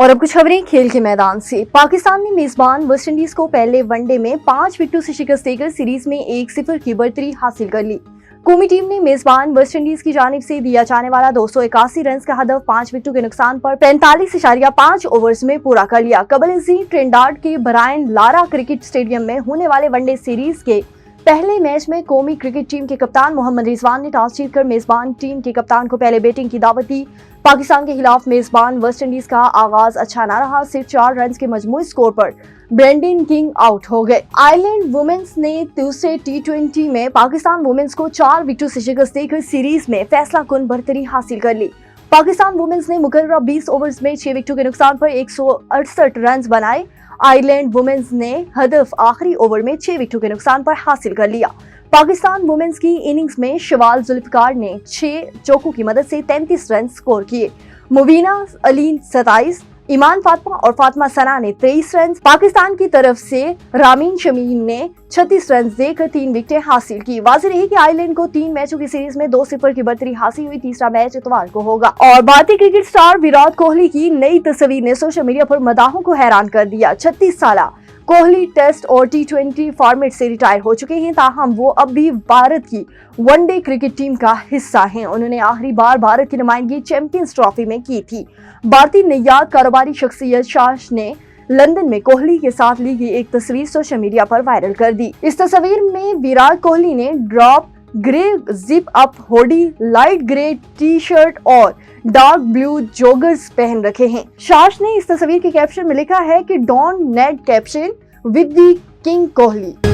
और अब कुछ खबरें खेल के मैदान से। पाकिस्तान ने मेजबान वेस्टइंडीज को पहले वनडे में 5 विकेटों से शिकस्त देकर सीरीज में 1-0 की बढ़तरी हासिल कर ली। कौमी टीम ने मेजबान वेस्टइंडीज की जानिब से दिया जाने वाला 281 रन का हदफ 5 विकेटों के नुकसान पर 45.5 ओवर्स में पूरा कर लिया। कबल ट्रिनिडाद के ब्रायन लारा क्रिकेट स्टेडियम में होने वाले वनडे सीरीज के पहले मैच में कौमी क्रिकेट टीम के कप्तान मोहम्मद रिजवान ने टॉस जीतकर मेजबान टीम के कप्तान को पहले बैटिंग की दावत दी। पाकिस्तान के खिलाफ मेजबान वेस्टइंडीज का आगाज अच्छा न रहा। सिर्फ 4 रन के मजमूई स्कोर पर ब्रेंडन किंग आउट हो गए। आयरलैंड वुमेन्स ने दूसरे T20 में पाकिस्तान वुमेन्स को 4 विकेटों से शिकस्त देकर सीरीज में फैसला कुन बढ़तरी हासिल कर ली। पाकिस्तान वुमेन्स ने मुकर्रर 20 ओवर्स में 6 विकेटों के नुकसान पर 168 रन बनाए। आयरलैंड वुमेन्स ने हदफ आखिरी ओवर में 6 विकेटों के नुकसान पर हासिल कर लिया। पाकिस्तान वुमेन्स की इनिंग्स में शवाल जुल्फकार ने 6 चौकों की मदद से 33 रन स्कोर किए। मुबीना अली 27, ईमान फातिमा और फातिमा सना ने 23 रन। पाकिस्तान की तरफ से रामीन शमीन ने 36 रन देकर 3 विकेटें हासिल की। वाज़ेह रही कि आयरलैंड को 3 मैचों की सीरीज में 2-0 की बढ़तरी हासिल हुई। तीसरा मैच इतवार को होगा। और भारतीय क्रिकेट स्टार विराट कोहली की नई तस्वीर ने सोशल मीडिया पर मदाहों को हैरान कर दिया। 36 साल कोहली टेस्ट और T20 फॉर्मेट से रिटायर हो चुके हैं, ताहम वो अब भी भारत की वनडे क्रिकेट टीम का हिस्सा हैं। उन्होंने आखिरी बार भारत की नुमाइंदगी चैंपियंस ट्रॉफी में की थी। भारतीय नियाद कारोबारी शख्सियत शाश ने लंदन में कोहली के साथ ली गई एक तस्वीर सोशल मीडिया पर वायरल कर दी। इस तस्वीर में विराट कोहली ने drop grey zip up hoodie, light grey t-shirt और डार्क ब्लू जॉगर्स पहन रखे हैं। शाश ने इस तस्वीर के कैप्शन में लिखा है कि don't net caption with the king Kohli.